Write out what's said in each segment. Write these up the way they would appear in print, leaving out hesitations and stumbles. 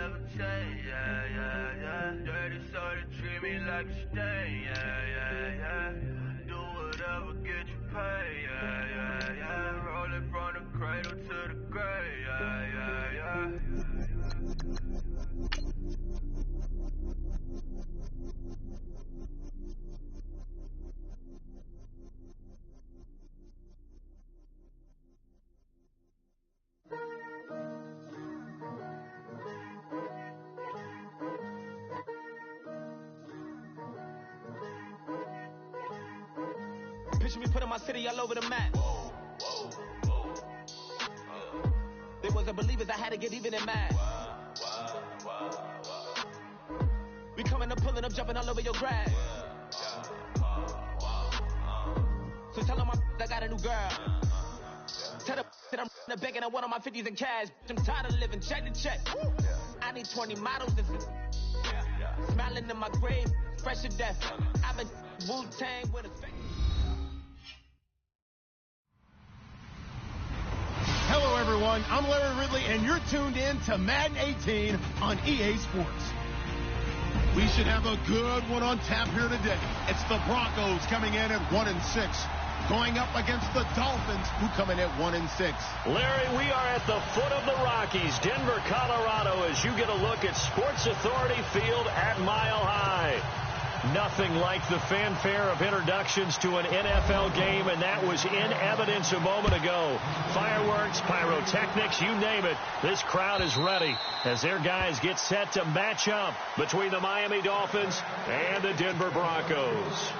levitate, yeah, yeah, yeah. Dirty soda, treat me like a stain, yeah, yeah, yeah. Do whatever, get you paid, yeah, yeah, yeah. Roll it from the cradle to the grave, yeah, yeah, yeah. Picture me putting my city all over the map. They wasn't believers, I had to get even in math. We coming up, pulling up, jumping all over your grass. So tell them I got a new girl. Tell them that I'm in the bank and I want all my 50s in cash. I'm tired of living check to check. I need 20 models and smiling in my grave, fresh to death. I've been Wu-Tang with a face. Hello, everyone. I'm Larry Ridley, and you're tuned in to Madden 18 on EA Sports. We should have a good one on tap here today. It's the Broncos coming in at 1-6, going up against the Dolphins, who come in at 1-6. Larry, we are at the foot of the Rockies, Denver, Colorado, as you get a look at Sports Authority Field at Mile High. Nothing like the fanfare of introductions to an NFL game, and that was in evidence a moment ago. Fireworks, pyrotechnics, you name it. This crowd is ready as their guys get set to match up between the Miami Dolphins and the Denver Broncos.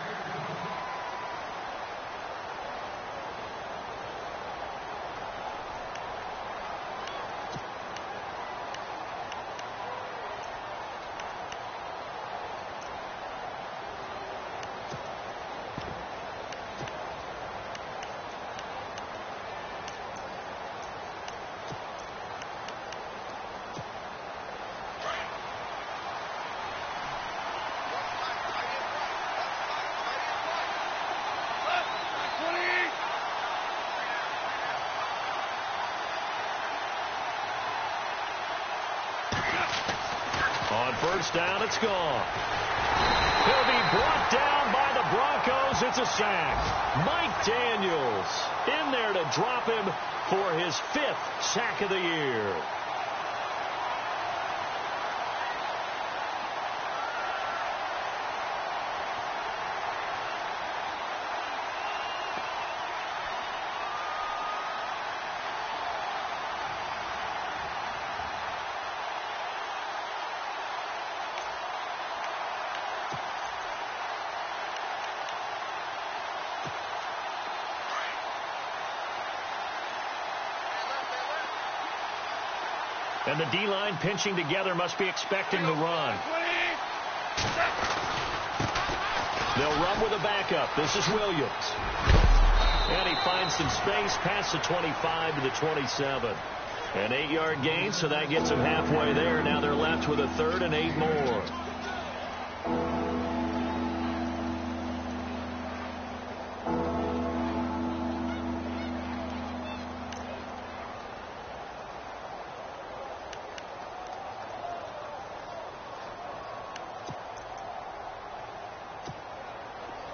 On first down, it's gone. He'll be brought down by the Broncos. It's a sack. Mike Daniels in there to drop him for his 5th sack of the year. And the D-line pinching together must be expecting the run. They'll run with a backup. This is Williams. And he finds some space past the 25 to the 27. An 8-yard gain, so that gets him halfway there. Now they're left with a 3rd and 8 more.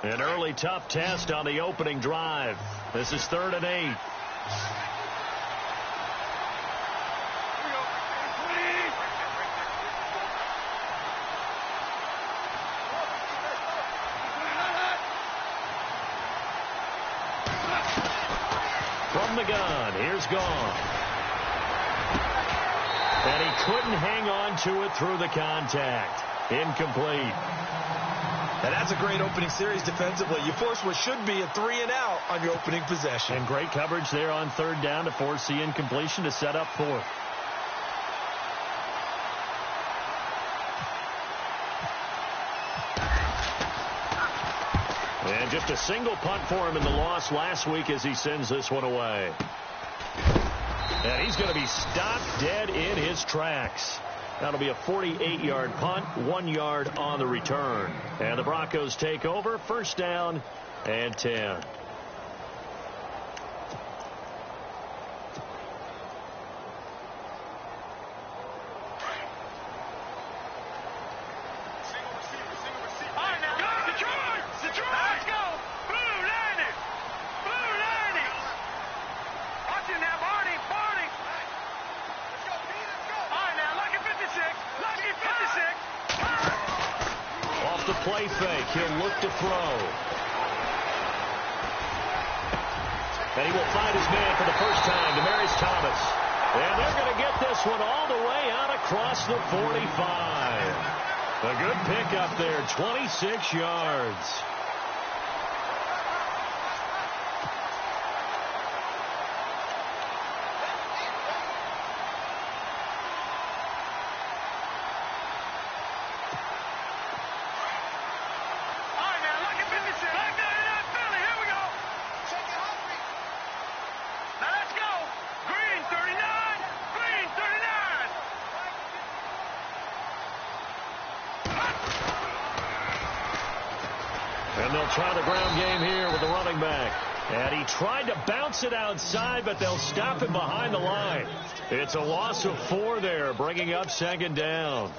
An early tough test on the opening drive. This is 3rd and 8. From the gun, here's gone. And he couldn't hang on to it through the contact. Incomplete. And that's a great opening series defensively. You force what should be a 3-and-out on your opening possession. And great coverage there on 3rd down to force the incompletion to set up 4th. And just a single punt for him in the loss last week as he sends this one away. And he's going to be stopped dead in his tracks. That'll be a 48-yard punt, 1 yard on the return. And the Broncos take over, 1st down and 10. the play fake. He'll look to throw. And he will find his man for the first time, Demaryius Thomas. And they're going to get this one all the way out across the 45. A good pickup there, 26 yards. And they'll try the ground game here with the running back. And he tried to bounce it outside, but they'll stop him behind the line. It's a loss of 4 there, bringing up second down.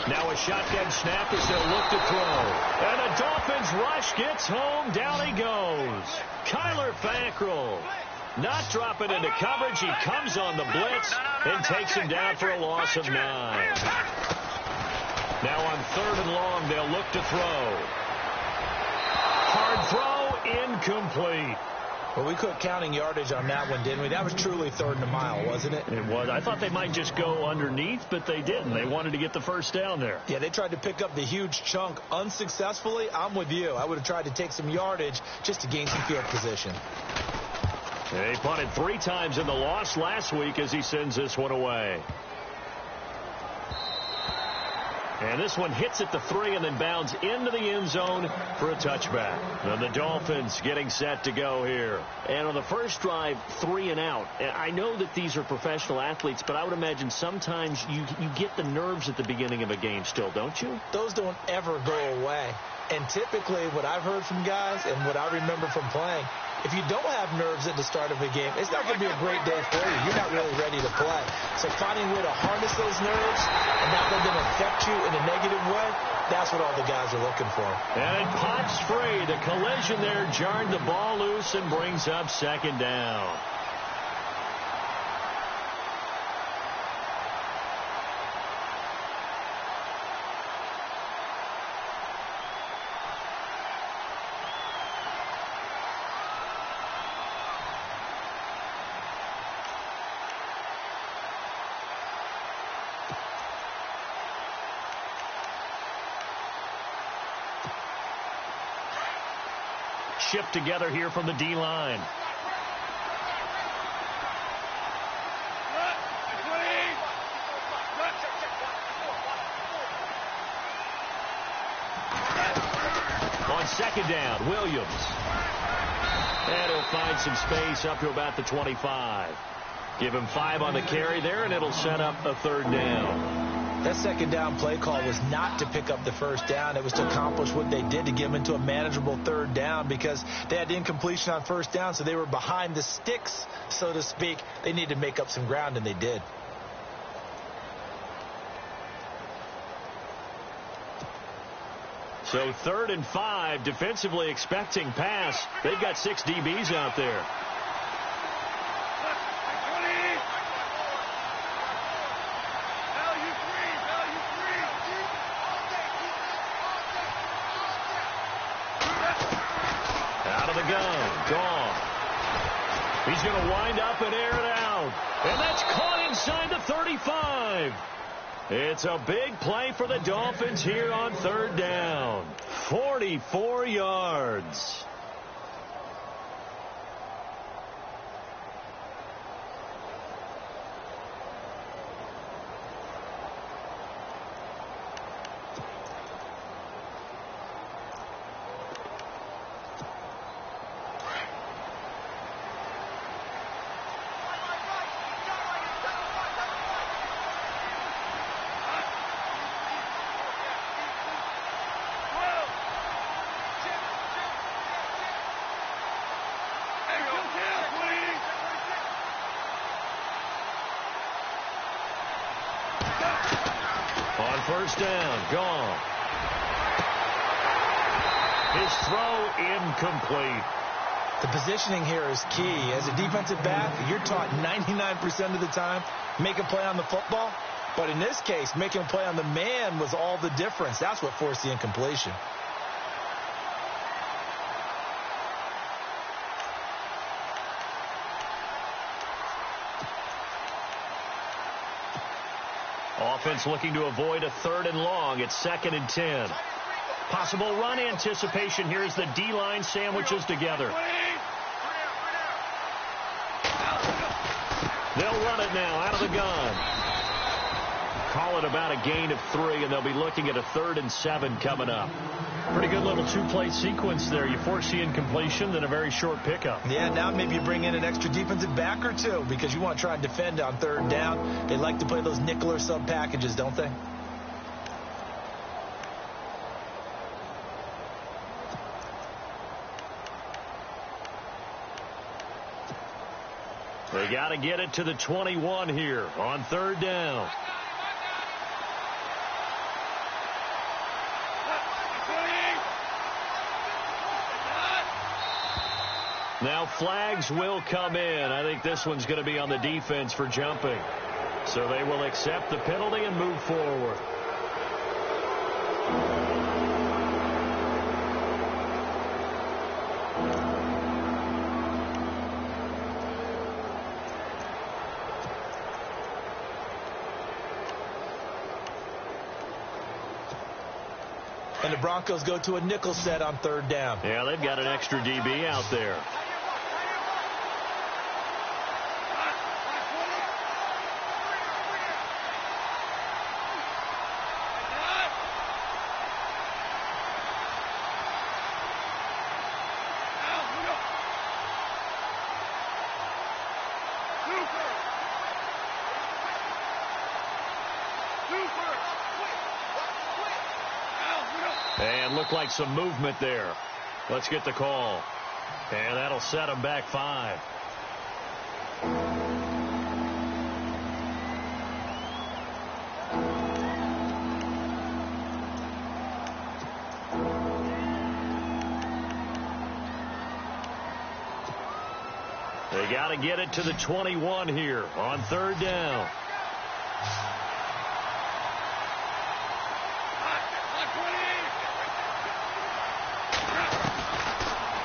Now a shotgun snap as they'll look to throw. And the Dolphins rush gets home. Down he goes. Kyler Fackrell not dropping into coverage. He comes on the blitz and takes him down for a loss of 9. Now on 3rd and long, they'll look to throw. Hard throw, incomplete. Well, we quit counting yardage on that one, didn't we? That was truly 3rd and a mile, wasn't it? It was. I thought they might just go underneath, but they didn't. They wanted to get the first down there. Yeah, they tried to pick up the huge chunk unsuccessfully. I'm with you. I would have tried to take some yardage just to gain some field position. They punted 3 times in the loss last week as he sends this one away. And this one hits at the 3 and then bounds into the end zone for a touchback. And the Dolphins getting set to go here. And on the first drive, 3 and out. I know that these are professional athletes, but I would imagine sometimes you get the nerves at the beginning of a game still, don't you? Those don't ever go away. And typically what I've heard from guys and what I remember from playing, if you don't have nerves at the start of a game, it's not going to be a great day for you. You're not really ready to play. So finding a way to harness those nerves and not let them affect you in a negative way, that's what all the guys are looking for. And it pops free. The collision there jarred the ball loose and brings up second down. Shift together here from the D-line. On second down, Williams. And he'll find some space up to about the 25. Give him 5 on the carry there, and it'll set up a 3rd down. That second down play call was not to pick up the first down. It was to accomplish what they did to get them into a manageable 3rd down because they had incompletion on first down, so they were behind the sticks, so to speak. They needed to make up some ground, and they did. So 3rd and 5, defensively expecting pass. They've got 6 DBs out there. He's going to wind up and air it out. And that's caught inside the 35. It's a big play for the Dolphins here on 3rd down. 44 yards. first down. Gone. His throw incomplete. The positioning here is key. As a defensive back, you're taught 99% of the time, make a play on the football. But in this case, making a play on the man was all the difference. That's what forced the incompletion. Offense looking to avoid a 3rd and long. It's 2nd and 10. Possible run anticipation. Here's the D-line sandwiches together. They'll run it now out of the gun. Call it about a gain of 3, and they'll be looking at a 3rd and 7 coming up. Pretty good little 2-play sequence there. You force the incompletion, then a very short pickup. Yeah, now maybe you bring in an extra defensive back or two because you want to try and defend on 3rd down. They like to play those nickel or sub packages, don't they? They got to get it to the 21 here on 3rd down. Now flags will come in. I think this one's going to be on the defense for jumping. So they will accept the penalty and move forward. And the Broncos go to a nickel set on 3rd down. Yeah, they've got an extra DB out there. And looked like some movement there. Let's get the call. And that'll set them back 5. They got to get it to the 21 here on 3rd down.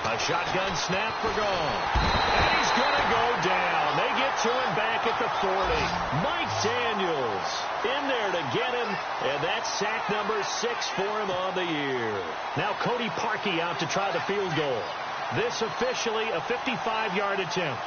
A shotgun snap for gone. And he's going to go down. They get to him back at the 40. Mike Daniels in there to get him. And that's sack number 6 for him on the year. Now Cody Parkey out to try the field goal. This officially a 55-yard attempt.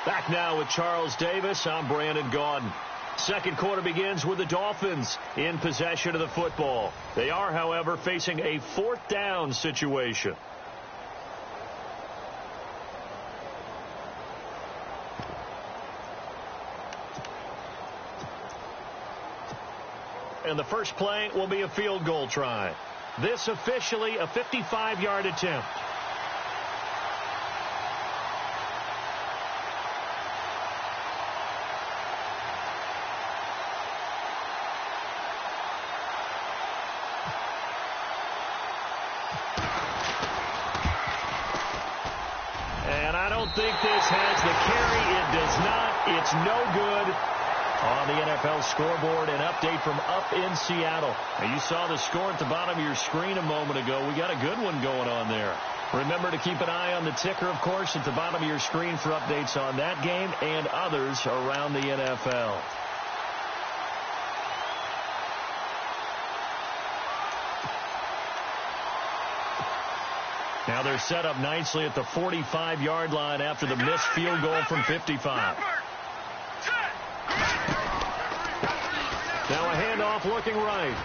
Back now with Charles Davis. I'm Brandon Gaudin. Second quarter begins with the Dolphins in possession of the football. They are, however, facing a 4th down situation. And the first play will be a field goal try. This officially a 55-yard attempt. Think this has the carry. It does not. It's no good. On the NFL scoreboard, an update from up in Seattle. Now, you saw the score at the bottom of your screen a moment ago. We got a good one going on there. Remember to keep an eye on the ticker, of course, at the bottom of your screen for updates on that game and others around the NFL. Now they're set up nicely at the 45-yard line after the missed field goal from 55. Now a handoff looking right.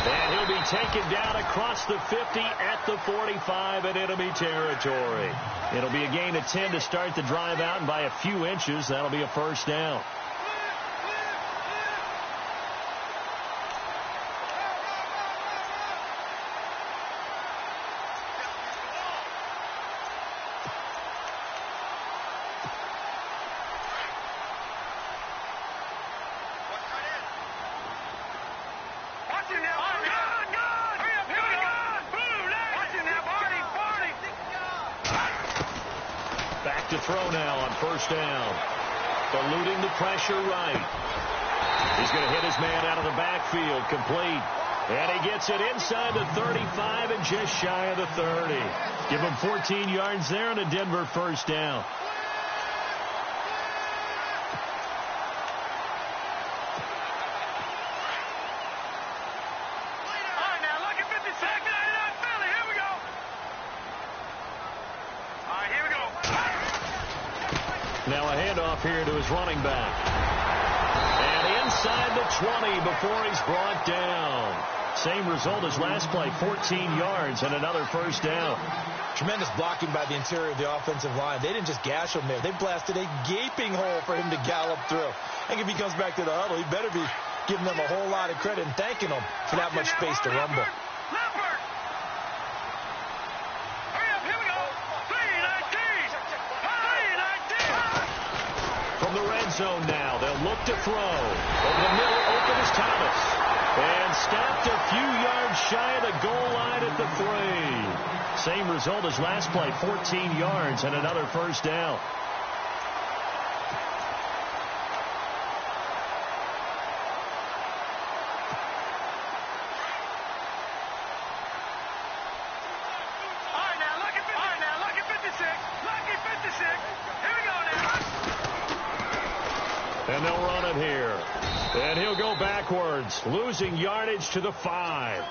And he'll be taken down across the 50 at the 45 and enemy territory. It'll be a gain of 10 to start the drive out, and by a few inches, that'll be a first down. to throw now on first down. Eluding the pressure right. He's going to hit his man out of the backfield. Complete. And he gets it inside the 35 and just shy of the 30. Give him 14 yards there and a Denver first down. Now a handoff here to his running back. And inside the 20 before he's brought down. Same result as last play, 14 yards and another first down. Tremendous blocking by the interior of the offensive line. They didn't just gash him there. They blasted a gaping hole for him to gallop through. I think if he comes back to the huddle, he better be giving them a whole lot of credit and thanking them for that much space to rumble. From the red zone now, they'll look to throw. Over the middle, open is Thomas. And stopped a few yards shy of the goal line at the 3. Same result as last play, 14 yards and another first down. And they'll run it here. And he'll go backwards, losing yardage to the 5.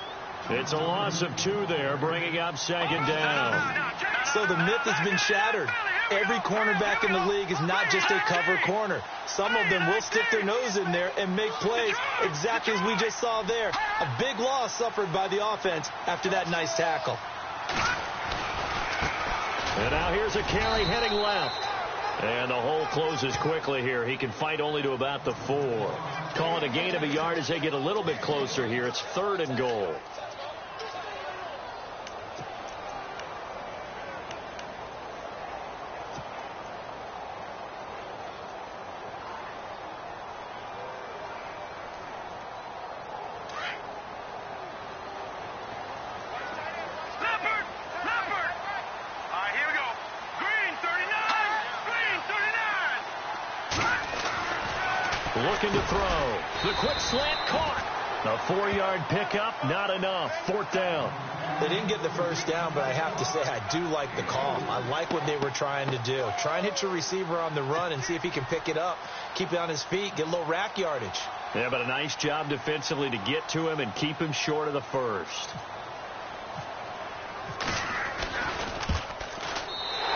It's a loss of 2 there, bringing up second down. So the myth has been shattered. Every cornerback in the league is not just a cover corner. Some of them will stick their nose in there and make plays exactly as we just saw there. A big loss suffered by the offense after that nice tackle. And now here's a carry heading left. And the hole closes quickly here. He can fight only to about the 4. Call it a gain of a yard as they get a little bit closer here. It's 3rd and goal. Looking to throw. The quick slant caught. A 4-yard pickup, not enough. 4th down. They didn't get the first down, but I have to say I do like the call. I like what they were trying to do. Try and hit your receiver on the run and see if he can pick it up, keep it on his feet, get a little rack yardage. Yeah, but a nice job defensively to get to him and keep him short of the first.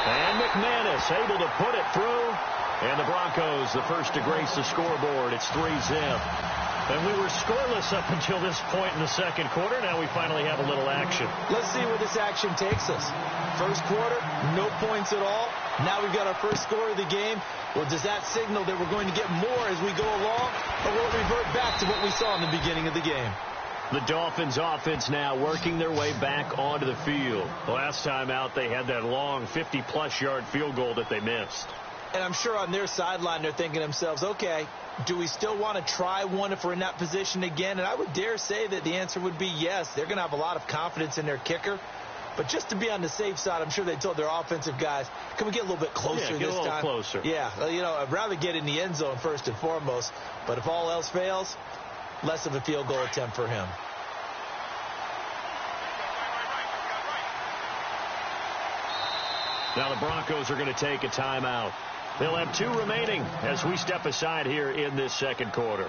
And McManus able to put it through. And the Broncos, the first to grace the scoreboard. It's 3-zip. And we were scoreless up until this point in the second quarter. Now we finally have a little action. Let's see where this action takes us. First quarter, no points at all. Now we've got our first score of the game. Well, does that signal that we're going to get more as we go along? Or will it revert back to what we saw in the beginning of the game? The Dolphins offense now working their way back onto the field. The last time out, they had that long 50-plus yard field goal that they missed. And I'm sure on their sideline they're thinking to themselves, okay, do we still want to try one if we're in that position again? And I would dare say that the answer would be yes. They're going to have a lot of confidence in their kicker. But just to be on the safe side, I'm sure they told their offensive guys, can we get a little bit closer this time? Get a little closer. Yeah, you know, I'd rather get in the end zone first and foremost. But if all else fails, less of a field goal attempt for him. Now the Broncos are going to take a timeout. They'll have 2 remaining as we step aside here in this second quarter.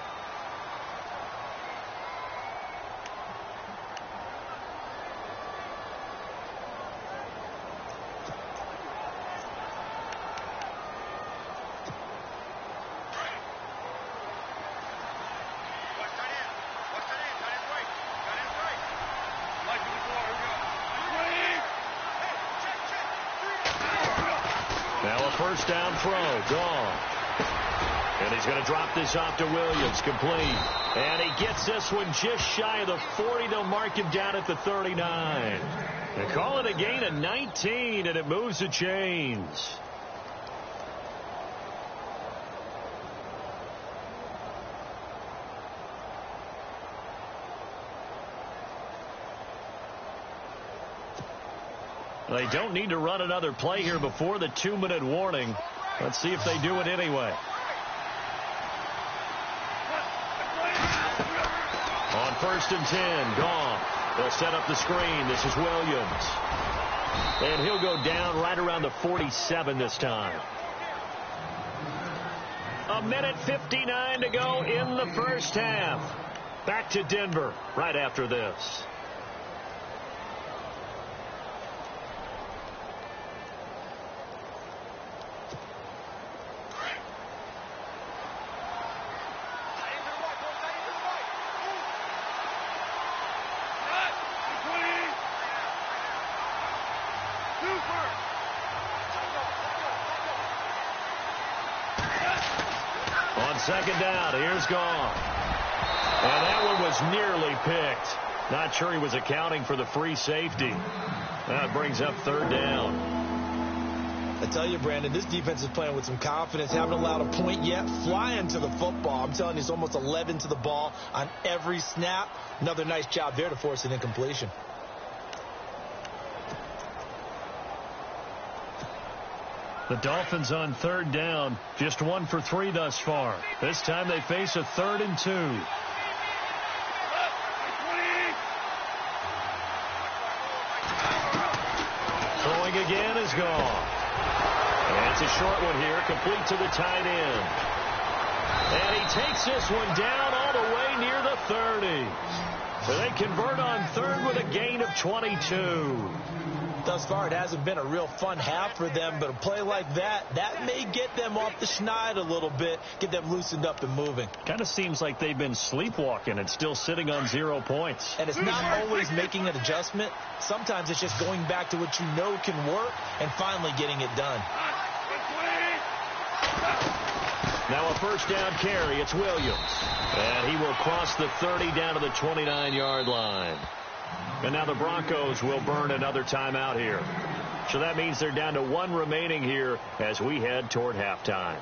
First down throw, gone. And he's going to drop this off to Williams, complete. And he gets this one just shy of the 40. They'll mark him down at the 39. They call it a gain of 19, and it moves the chains. They don't need to run another play here before the 2-minute warning. Let's see if they do it anyway. On 1st and 10, gone. They'll set up the screen. This is Williams. And he'll go down right around the 47 this time. 1:59 to go in the first half. Back to Denver right after this. Second down, here's gone. And that one was nearly picked. Not sure he was accounting for the free safety. That brings up 3rd down. I tell you, Brandon, this defense is playing with some confidence. Haven't allowed a point yet. Flying to the football. I'm telling you, it's almost 11 to the ball on every snap. Another nice job there to force an incompletion. The Dolphins on 3rd down, just 1 for 3 thus far. This time they face a 3rd and 2. Throwing again is gone. And it's a short one here, complete to the tight end. And he takes this one down all the way near the 30. So they convert on 3rd with a gain of 22. Thus far, it hasn't been a real fun half for them, but a play like that may get them off the schneid a little bit, get them loosened up and moving. Kind of seems like they've been sleepwalking and still sitting on 0 points. And it's not always making an adjustment. Sometimes it's just going back to what you know can work and finally getting it done. Now a 1st down carry. It's Williams. And he will cross the 30 down to the 29-yard line. And now the Broncos will burn another timeout here. So that means they're down to 1 remaining here as we head toward halftime.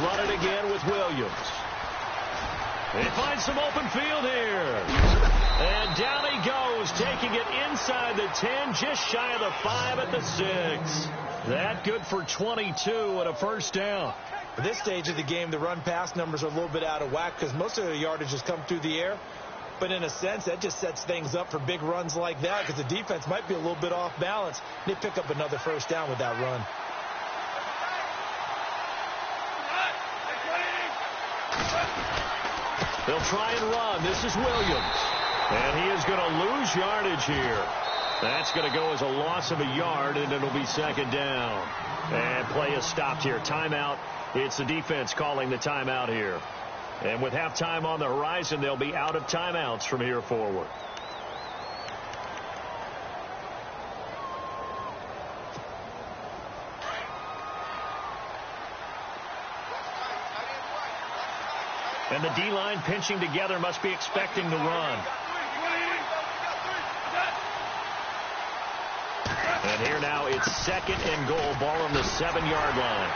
Run it again with Williams. He finds some open field here. And down he goes, taking it inside the 10, just shy of the 5 at the 6. That good for 22 and a 1st down. At this stage of the game, the run-pass numbers are a little bit out of whack because most of the yardage has come through the air. But in a sense, that just sets things up for big runs like that because the defense might be a little bit off balance. They pick up another 1st down with that run. They'll try and run. This is Williams. And he is going to lose yardage here. That's going to go as a loss of a yard, and it'll be 2nd down. And play is stopped here. Timeout. It's the defense calling the timeout here. And with halftime on the horizon, they'll be out of timeouts from here forward. And the D-line pinching together must be expecting to run. And here now it's 2nd and goal. Ball on the 7-yard line.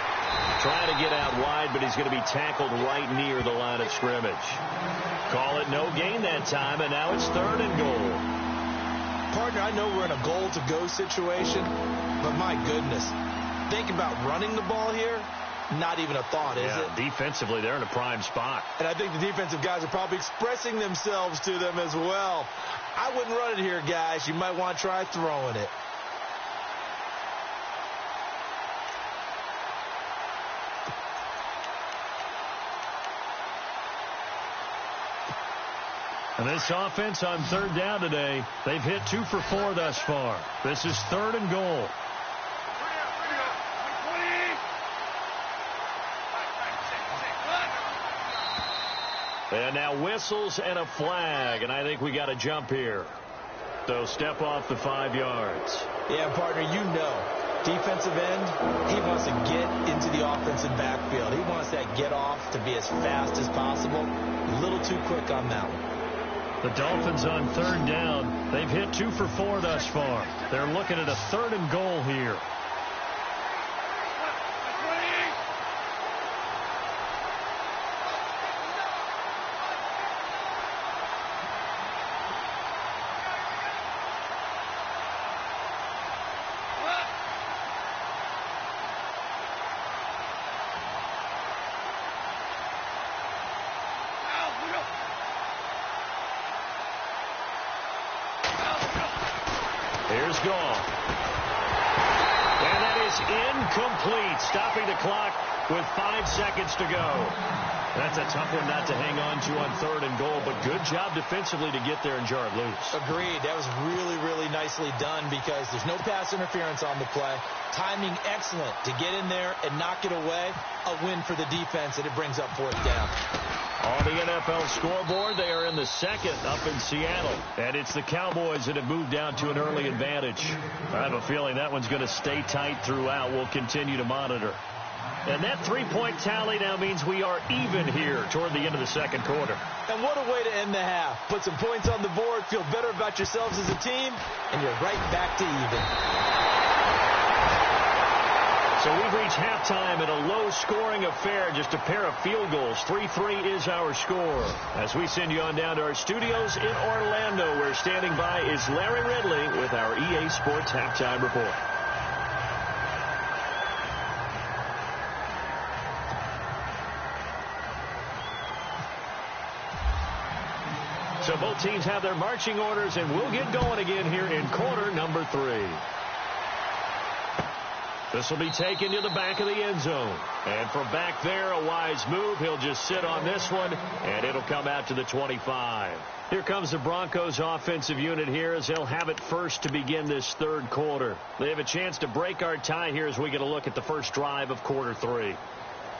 Trying to get out wide, but he's going to be tackled right near the line of scrimmage. Call it no gain that time, and now it's 3rd and goal. Partner, I know we're in a goal-to-go situation, but my goodness. Think about running the ball here. Not even a thought, is it? Defensively, they're in a prime spot. And I think the defensive guys are probably expressing themselves to them as well. I wouldn't run it here, guys. You might want to try throwing it. And this offense on 3rd down today, they've hit 2 for 4 thus far. This is 3rd and goal. And now whistles and a flag, and I think we got a jump here. So step off the 5 yards. Yeah, partner, you know, defensive end, he wants to get into the offensive backfield. He wants that get off to be as fast as possible. A little too quick on that one. The Dolphins on 3rd down. They've hit 2 for 4 thus far. They're looking at a 3rd and goal here. Here's Goff. And that is incomplete, stopping the clock with 5 seconds to go. That's a tough one not to hang on to on 3rd and goal, but good job defensively to get there and jar it loose. Agreed. That was really, really nicely done because there's no pass interference on the play. Timing excellent to get in there and knock it away. A win for the defense, and it brings up 4th down. On the NFL scoreboard, they are in the 2nd up in Seattle. And it's the Cowboys that have moved down to an early advantage. I have a feeling that one's going to stay tight throughout. We'll continue to monitor. And that 3-point tally now means we are even here toward the end of the 2nd quarter. And what a way to end the half. Put some points on the board, feel better about yourselves as a team, and you're right back to even. So we've reached halftime in a low-scoring affair, just a pair of field goals. 3-3 is our score. As we send you on down to our studios in Orlando, where standing by is Larry Ridley with our EA Sports Halftime Report. So both teams have their marching orders, and we'll get going again here in quarter number 3. This will be taken to the back of the end zone. And from back there, a wise move. He'll just sit on this one, and it'll come out to the 25. Here comes the Broncos offensive unit here as they'll have it first to begin this 3rd quarter. They have a chance to break our tie here as we get a look at the first drive of quarter 3.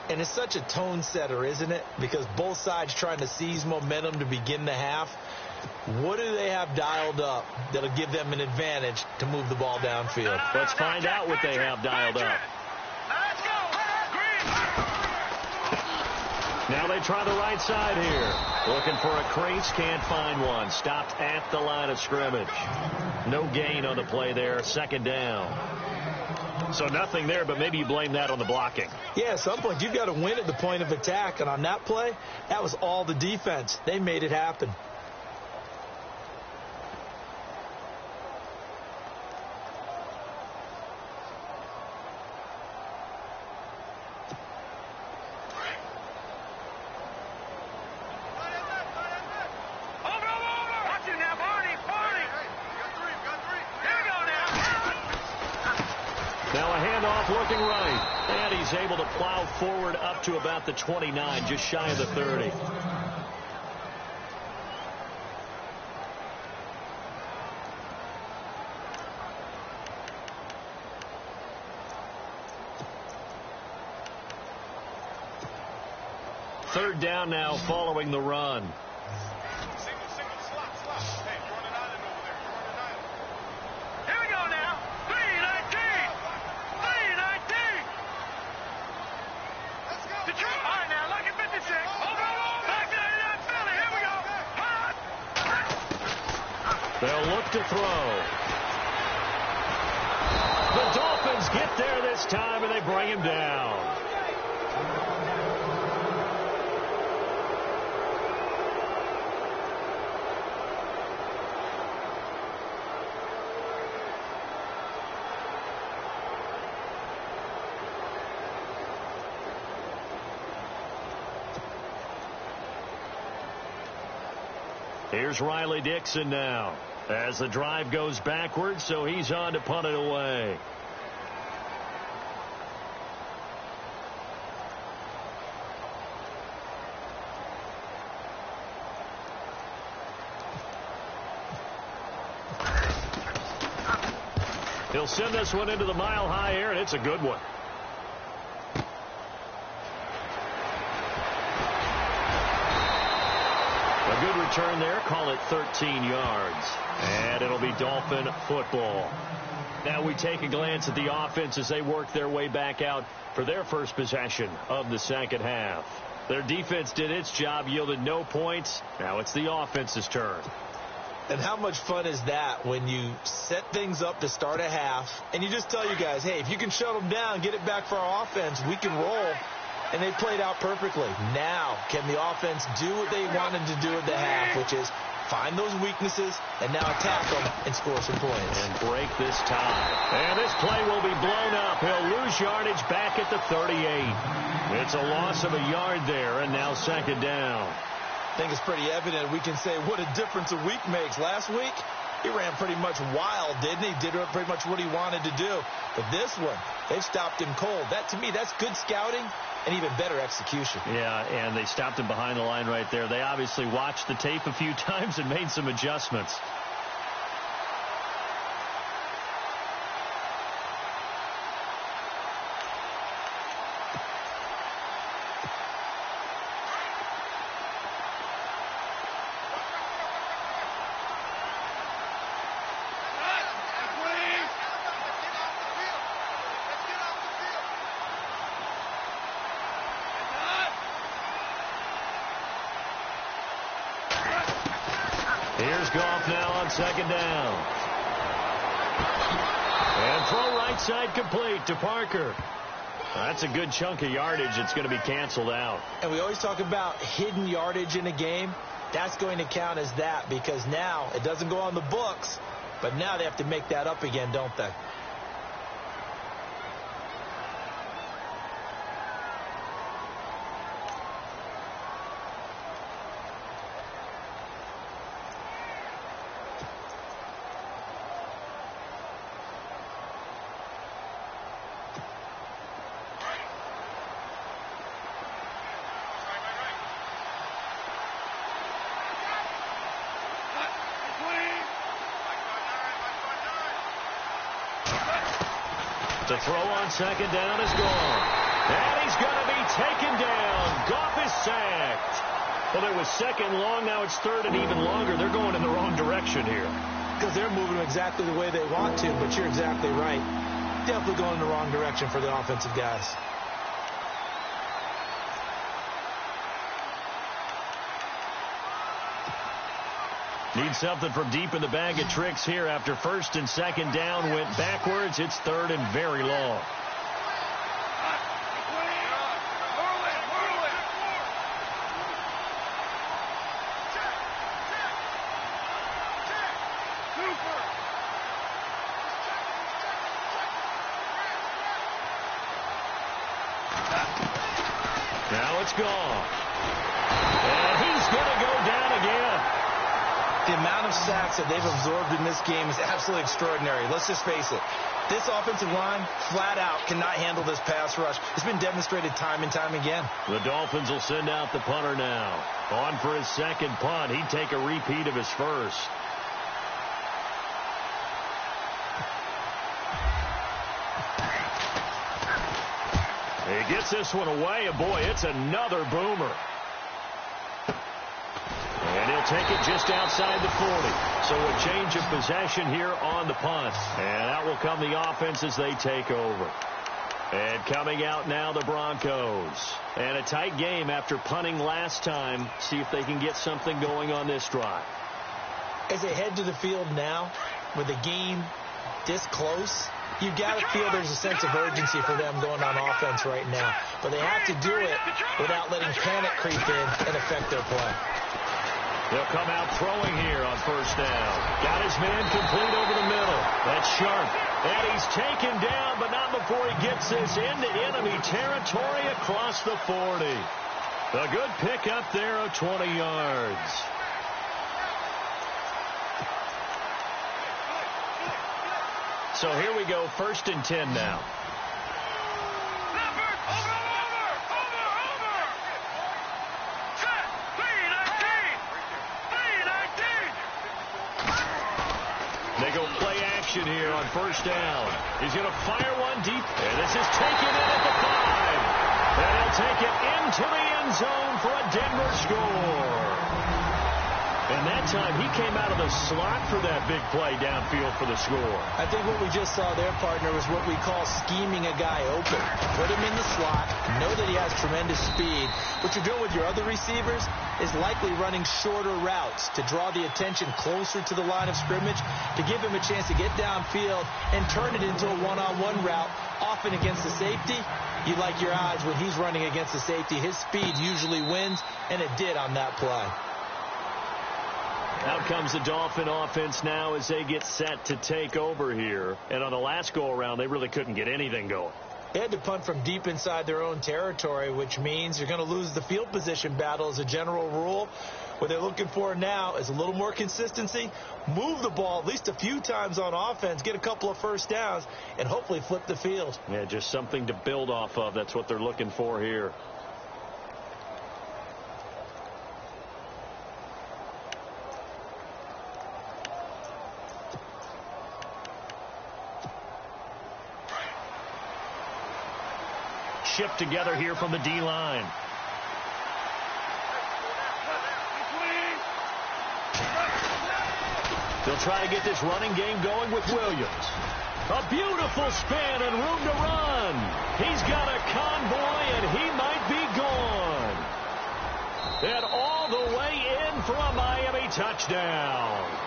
And it's such a tone setter, isn't it? Because both sides trying to seize momentum to begin the half. What do they have dialed up that'll give them an advantage to move the ball downfield? Let's find out what they have dialed up. Now they try the right side here. Looking for a crease, can't find one. Stopped at the line of scrimmage. No gain on the play there, 2nd down. So nothing there, but maybe you blame that on the blocking. Yeah, at some point you've got to win at the point of attack. And on that play, that was all the defense. They made it happen. Now a handoff looking right. And he's able to plow forward up to about the 29, just shy of the 30. Third down now following the run. They'll look to throw. The Dolphins get there this time, and they bring him down. Here's Riley Dixon now as the drive goes backwards, so he's on to punt it away. He'll send this one into the mile-high air, and it's a good one. return there. Call it 13 yards. And it'll be Dolphin football. Now we take a glance at the offense as they work their way back out for their first possession of the second half. Their defense did its job, yielded no points. Now it's the offense's turn. And how much fun is that when you set things up to start a half and you just tell you guys, hey, if you can shut them down, get it back for our offense, we can roll. And they played out perfectly. Now, can the offense do what they wanted to do at the half, which is find those weaknesses and now attack them and score some points. And break this tie. And this play will be blown up. He'll lose yardage back at the 38. It's a loss of a yard there, and now second down. I think it's pretty evident. We can say what a difference a week makes. Last week, he ran pretty much wild, didn't he? Did pretty much what he wanted to do. But this one, they've stopped him cold. That, to me, that's good scouting and even better execution. Yeah, and they stopped him behind the line right there. They obviously watched the tape a few times and made some adjustments. Here's Goff now on second down. And throw right side complete to Parker. That's a good chunk of yardage. It's going to be canceled out. And we always talk about hidden yardage in a game. That's going to count as that because now it doesn't go on the books, but now they have to make that up again, don't they? The throw on second down is gone. And he's going to be taken down. Goff is sacked. Well, it was second long. Now it's third and even longer. They're going in the wrong direction here. Because they're moving exactly the way they want to, but you're exactly right. Definitely going in the wrong direction for the offensive guys. Need something from deep in the bag of tricks here after first and second down went backwards. It's third and very long. Now it's gone. And he's going to go down again. The amount of sacks that they've absorbed in this game is absolutely extraordinary. Let's just face it. This offensive line, flat out, cannot handle this pass rush. It's been demonstrated time and time again. The Dolphins will send out the punter now. On for his second punt. He'd take a repeat of his first. He gets this one away, and boy, it's another boomer. And he'll take it just outside the 40. So a change of possession here on the punt. And out will come the offense as they take over. And coming out now, the Broncos. And a tight game after punting last time. See if they can get something going on this drive. As they head to the field now, with the game this close, you've got to feel there's a sense of urgency for them going on offense right now. But they have to do it without letting panic creep in and affect their play. They'll come out throwing here on first down. Got his man complete over the middle. That's sharp. And he's taken down, but not before he gets this into enemy territory across the 40. A good pickup there of 20 yards. So here we go, first and 10 now. They go play action here on first down. He's going to fire one deep, and this is taken in at the 5. And he'll take it into the end zone for a Denver score. And that time, he came out of the slot for that big play downfield for the score. I think what we just saw there, partner, was what we call scheming a guy open. Put him in the slot, know that he has tremendous speed. What you're doing with your other receivers is likely running shorter routes to draw the attention closer to the line of scrimmage, to give him a chance to get downfield and turn it into a one-on-one route, often against the safety. You like your odds when he's running against the safety. His speed usually wins, and it did on that play. Out comes the Dolphin offense now as they get set to take over here. And on the last go-around, they really couldn't get anything going. They had to punt from deep inside their own territory, which means you're going to lose the field position battle as a general rule. What they're looking for now is a little more consistency, move the ball at least a few times on offense, get a couple of first downs, and hopefully flip the field. Yeah, just something to build off of. That's what they're looking for here. Shipped together here from the D-line. They'll try to get this running game going with Williams. A beautiful spin and room to run. He's got a convoy, and he might be gone. And all the way in for a Miami touchdown.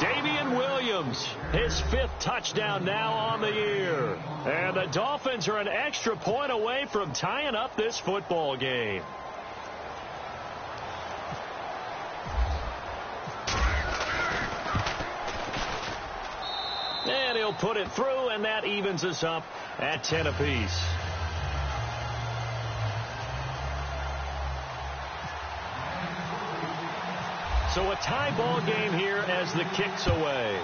Damian Williams, his 5th touchdown now on the year. And the Dolphins are an extra point away from tying up this football game. And he'll put it through, and that evens us up at 10 apiece. So a tie ball game here as the kick's away.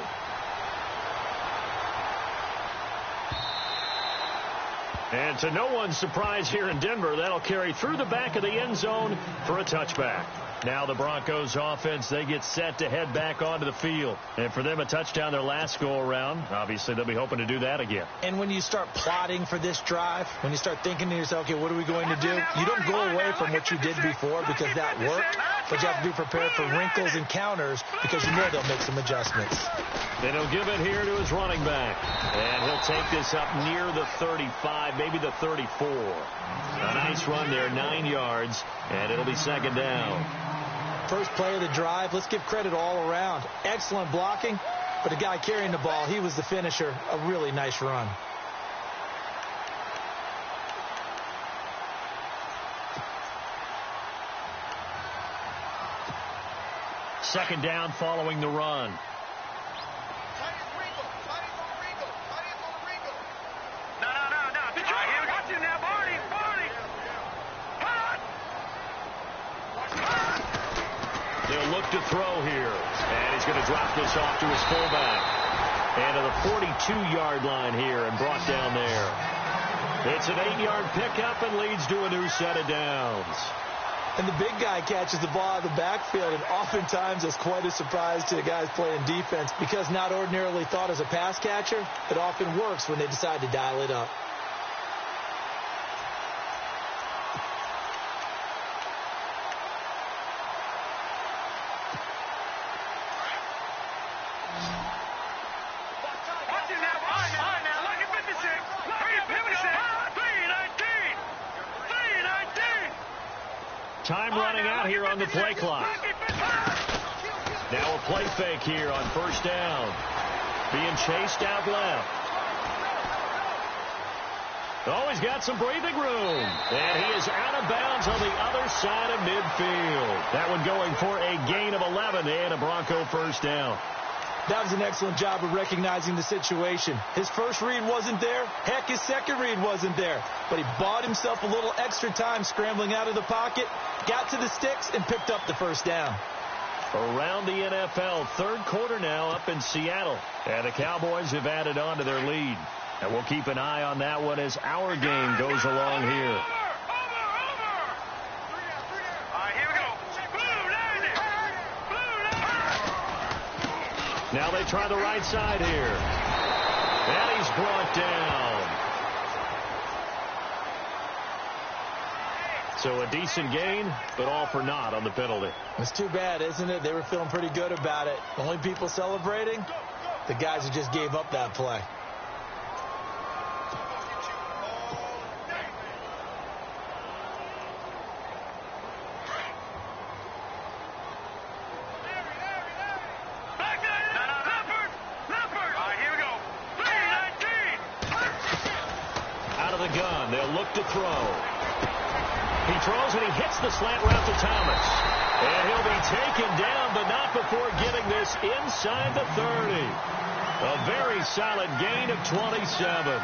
And to no one's surprise here in Denver, that'll carry through the back of the end zone for a touchback. Now the Broncos offense, they get set to head back onto the field. And for them, a touchdown their last go-around. Obviously, they'll be hoping to do that again. And when you start plotting for this drive, when you start thinking to yourself, okay, what are we going to do? You don't go away from what you did before because that worked. But you have to be prepared for wrinkles and counters because you know they'll make some adjustments. Then he'll give it here to his running back. And he'll take this up near the 35, maybe the 34. A nice run there, 9 yards, and it'll be second down. First play of the drive, let's give credit all around. Excellent blocking, but the guy carrying the ball, he was the finisher. A really nice run. Second down following the run. They'll look to throw here. And he's going to drop this off to his fullback. And to the 42-yard line here and brought down there. It's an 8-yard pickup and leads to a new set of downs. And the big guy catches the ball out of the backfield, and oftentimes it's quite a surprise to the guys playing defense because not ordinarily thought as a pass catcher, it often works when they decide to dial it up. Time running out here on the play clock. Now a play fake here on first down. Being chased out left. Oh, he's got some breathing room. And he is out of bounds on the other side of midfield. That one going for a gain of 11 and a Bronco first down. That was an excellent job of recognizing the situation. His first read wasn't there. Heck, his second read wasn't there. But he bought himself a little extra time scrambling out of the pocket, got to the sticks, and picked up the first down. Around the NFL, third quarter now up in Seattle. And the Cowboys have added on to their lead. And we'll keep an eye on that one as our game goes along here. Now they try the right side here. And he's brought down. So a decent gain, but all for naught on the penalty. It's too bad, isn't it? They were feeling pretty good about it. The only people celebrating, the guys who just gave up that play. Gun. They'll look to throw. He throws and he hits the slant route to Thomas. And he'll be taken down, but not before getting this inside the 30. A very solid gain of 27.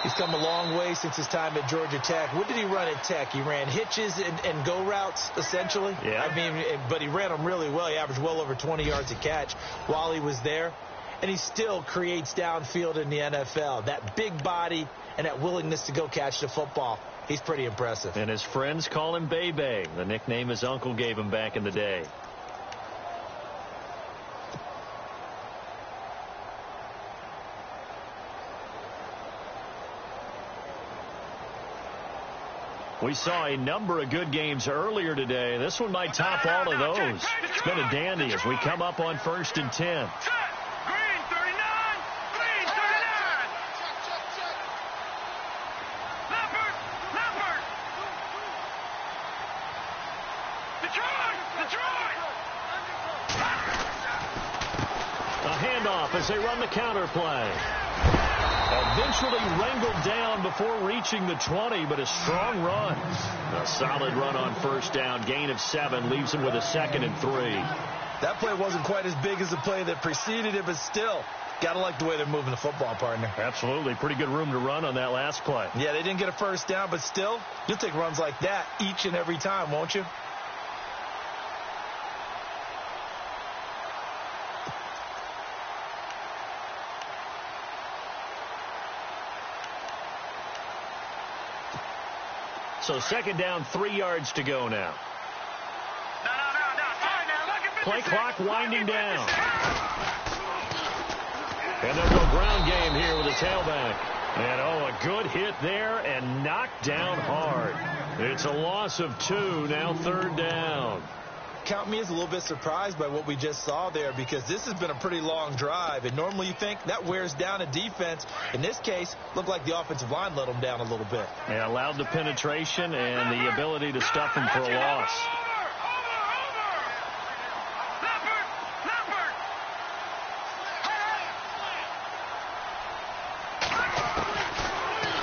He's come a long way since his time at Georgia Tech. What did he run at Tech? He ran hitches and go routes, essentially. Yeah. I mean, but he ran them really well. He averaged well over 20 yards a catch while he was there. And he still creates downfield in the NFL. That big body and that willingness to go catch the football. He's pretty impressive. And his friends call him Bebe, the nickname his uncle gave him back in the day. We saw a number of good games earlier today. This one might top all of those. It's been a dandy as we come up on 1st and 10. As they run the counter play. Eventually wrangled down before reaching the 20, but a strong run. A solid run on 1st down. Gain of 7 leaves him with a 2nd and 3. That play wasn't quite as big as the play that preceded it, but still, got to like the way they're moving the football, partner. Absolutely. Pretty good room to run on that last play. Yeah, they didn't get a 1st down, but still, you'll take runs like that each and every time, won't you? So 2nd down, 3 yards to go now. Play clock winding down. And they'll go ground game here with a tailback. And, a good hit there and knocked down hard. It's a loss of 2, now 3rd down. Count me as a little bit surprised by what we just saw there, because this has been a pretty long drive, and normally you think that wears down a defense. In this case, looked like the offensive line let them down a little bit. Yeah, allowed the penetration and the ability to stuff them for a loss.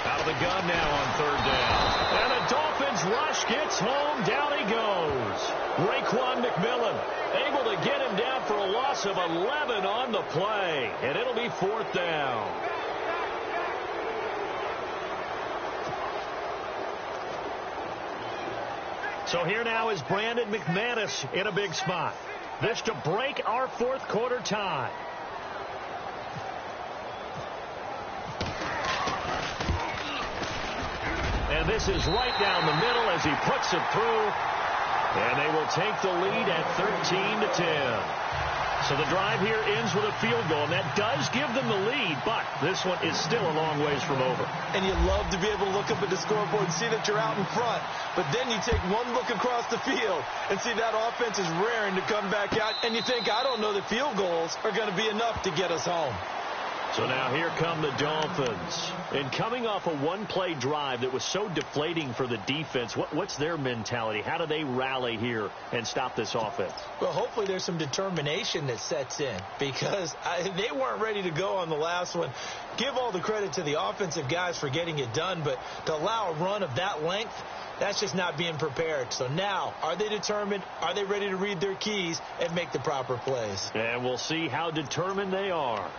Out of the gun now on 3rd down. And the Dolphins rush gets home. Down he goes. Raekwon McMillan able to get him down for a loss of 11 on the play. And it'll be 4th down. So here now is Brandon McManus in a big spot. This to break our 4th quarter tie. And this is right down the middle as he puts it through. And they will take the lead at 13-10. So the drive here ends with a field goal, and that does give them the lead, but this one is still a long ways from over. And you love to be able to look up at the scoreboard and see that you're out in front, but then you take one look across the field and see that offense is raring to come back out, and you think, I don't know that field goals are going to be enough to get us home. So now here come the Dolphins. And coming off a one-play drive that was so deflating for the defense, what's their mentality? How do they rally here and stop this offense? Well, hopefully there's some determination that sets in, because they weren't ready to go on the last one. Give all the credit to the offensive guys for getting it done, but to allow a run of that length, that's just not being prepared. So now, are they determined? Are they ready to read their keys and make the proper plays? And we'll see how determined they are.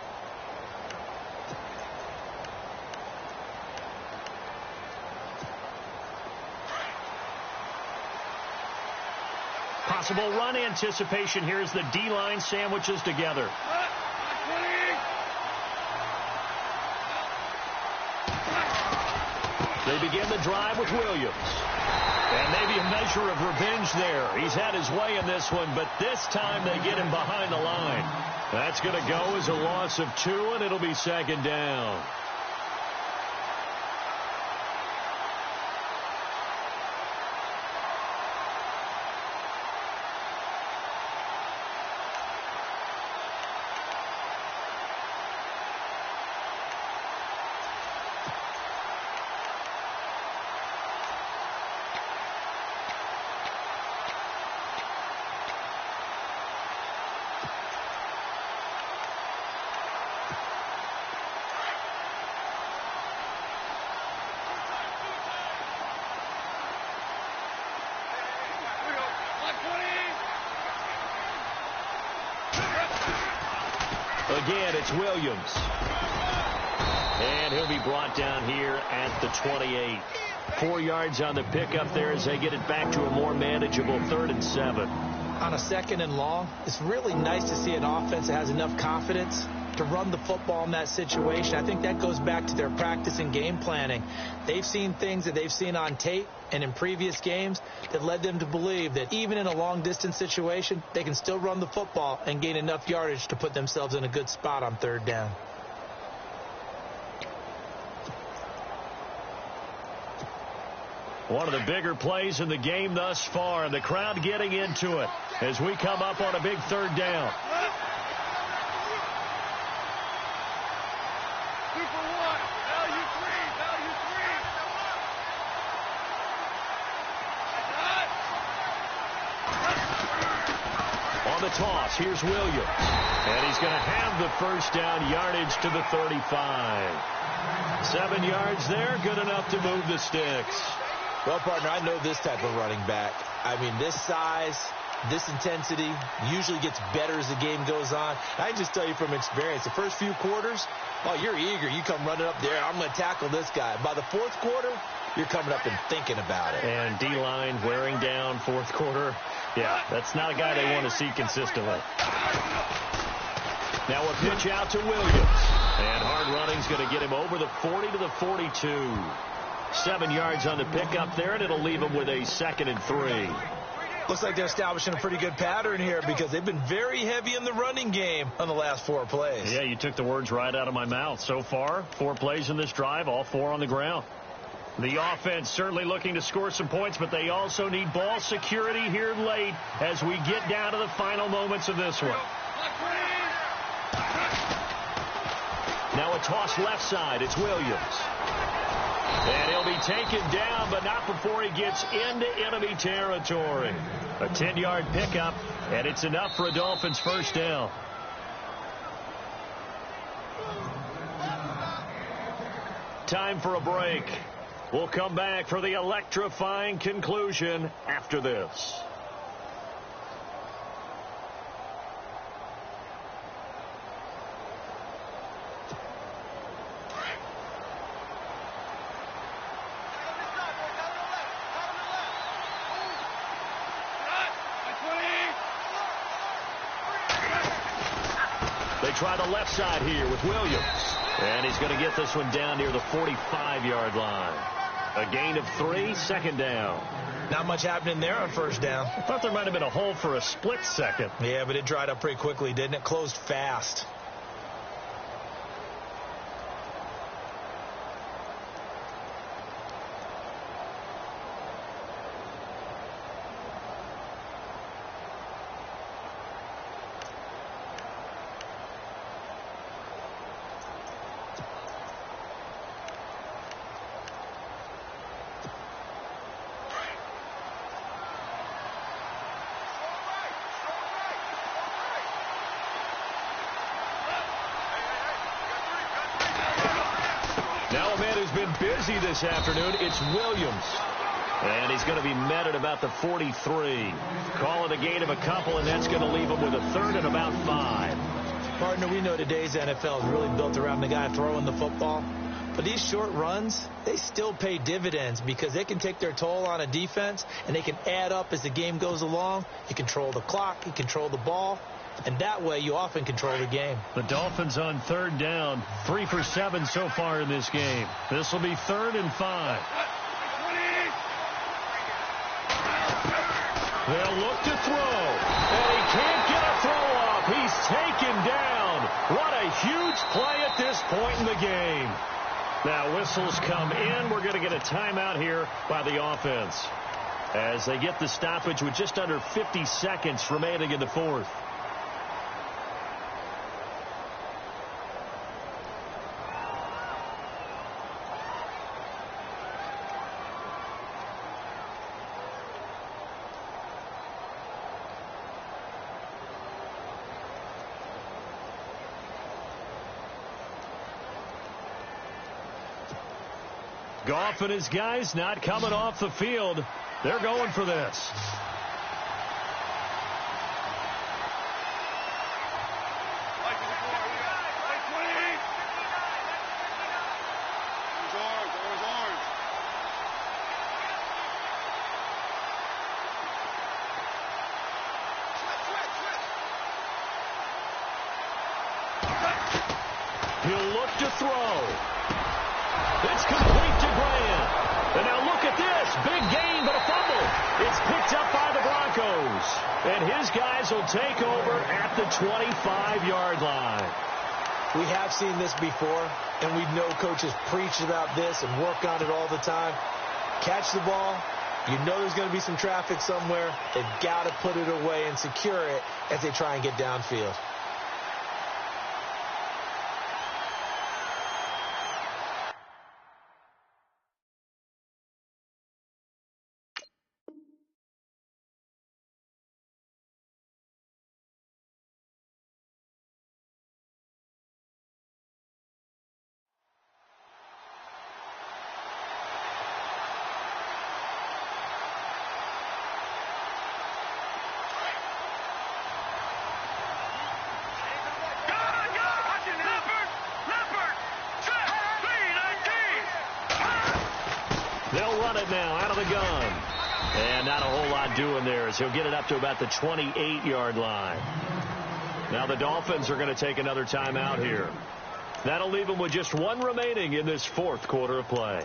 Possible run anticipation here as the D-line sandwiches together. They begin the drive with Williams. And maybe a measure of revenge there. He's had his way in this one, but this time they get him behind the line. That's going to go as a loss of 2, and it'll be 2nd down. Again, it's Williams. And he'll be brought down here at the 28. 4 yards on the pickup there as they get it back to a more manageable 3rd and 7. On a 2nd and long, it's really nice to see an offense that has enough confidence to run the football in that situation. I think that goes back to their practice and game planning. They've seen things that they've seen on tape and in previous games that led them to believe that even in a long-distance situation, they can still run the football and gain enough yardage to put themselves in a good spot on 3rd down. One of the bigger plays in the game thus far, and the crowd getting into it as we come up on a big 3rd down. On the toss, here's Williams. And he's going to have the 1st down, yardage to the 35. 7 yards there, good enough to move the sticks. Well, partner, I know this type of running back. I mean, this size, this intensity usually gets better as the game goes on. I can just tell you from experience, the first few quarters, oh, you're eager. You come running up there. I'm going to tackle this guy. By the 4th quarter, you're coming up and thinking about it. And D-line wearing down 4th quarter. Yeah, that's not a guy they want to see consistently. Now a pitch out to Williams. And hard running's going to get him over the 40 to the 42. 7 yards on the pickup there, and it'll leave him with a 2nd and 3. Looks like they're establishing a pretty good pattern here because they've been very heavy in the running game on the last 4 plays. Yeah, you took the words right out of my mouth. So far, 4 plays in this drive, all 4 on the ground. The offense certainly looking to score some points, but they also need ball security here late as we get down to the final moments of this one. Now a toss left side. It's Williams. And he'll be taken down, but not before he gets into enemy territory. A 10-yard pickup, and it's enough for a Dolphins 1st down. Time for a break. We'll come back for the electrifying conclusion after this. They try the left side here with Williams. And he's going to get this one down near the 45-yard line. A gain of 3, 2nd down. Not much happening there on 1st down. I thought there might have been a hole for a split second. Yeah, but it dried up pretty quickly, didn't it? Closed fast. Now a man who's been busy this afternoon, it's Williams. And he's going to be met at about the 43. Call it a gain of a couple, and that's going to leave him with a 3rd and about 5. Partner, we know today's NFL is really built around the guy throwing the football. But these short runs, they still pay dividends because they can take their toll on a defense, and they can add up as the game goes along. You control the clock, you control the ball, and that way you often control the game. The Dolphins on 3rd down, 3 for 7 so far in this game. This will be 3rd and 5. They'll look to throw, and he can't get a throw off. He's taken down. What a huge play at this point in the game. Now whistles come in. We're going to get a timeout here by the offense as they get the stoppage with just under 50 seconds remaining in the 4th. Goff and his guys not coming off the field. They're going for this. He'll look to throw. It's complete to Grant. And now look at this. Big gain, but a fumble. It's picked up by the Broncos. And his guys will take over at the 25-yard line. We have seen this before, and we know coaches preach about this and work on it all the time. Catch the ball. You know there's going to be some traffic somewhere. They've got to put it away and secure it as they try and get downfield. They'll run it now out of the gun. And not a whole lot doing there as he'll get it up to about the 28-yard line. Now the Dolphins are going to take another timeout here. That'll leave them with just one remaining in this fourth quarter of play.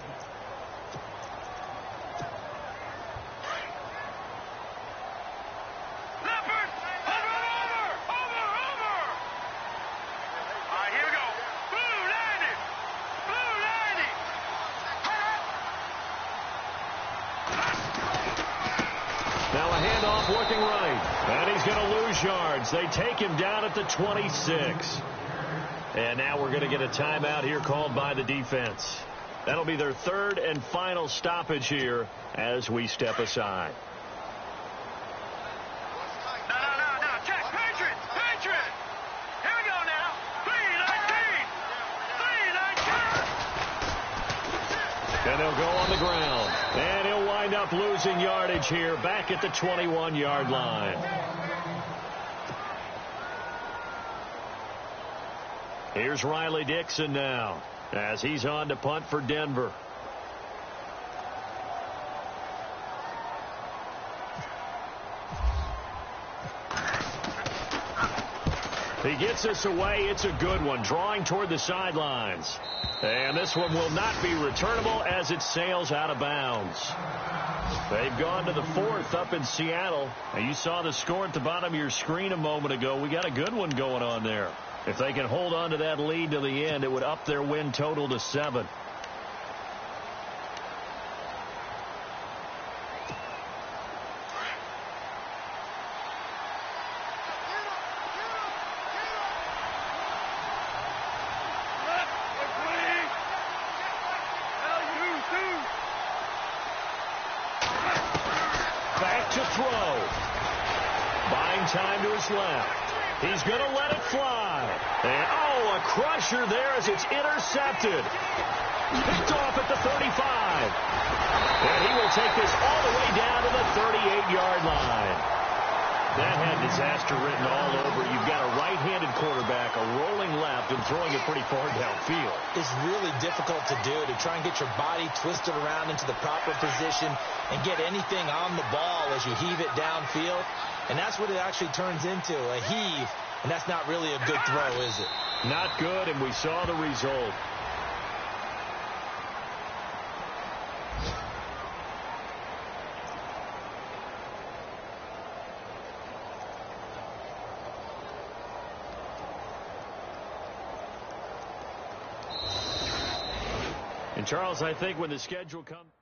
Looking right, and he's going to lose yards. They take him down at the 26. And now we're going to get a timeout here called by the defense. That'll be their third and final stoppage here as we step aside. No. Check. Patriot. Here we go now. 3-19. And they'll go on the ground. And he'll wind up losing yardage here back at the 21-yard line. Here's Riley Dixon now as he's on to punt for Denver. He gets us away. It's a good one, drawing toward the sidelines. And this one will not be returnable as it sails out of bounds. They've gone to the fourth up in Seattle. And you saw the score at the bottom of your screen a moment ago. We got a good one going on there. If they can hold on to that lead to the end, it would up their win total to 7. Time to his left. He's going to let it fly. And, a crusher there as it's intercepted. Picked off at the 35. And he will take this all the way down to the 38-yard line. That had disaster written all over. You've got a right-handed quarterback, a rolling left, and throwing it pretty far downfield. It's really difficult to do, to try and get your body twisted around into the proper position and get anything on the ball as you heave it downfield. And that's what it actually turns into, a heave. And that's not really a good throw, is it? Not good, and we saw the result. And, Charles, I think when the schedule comes...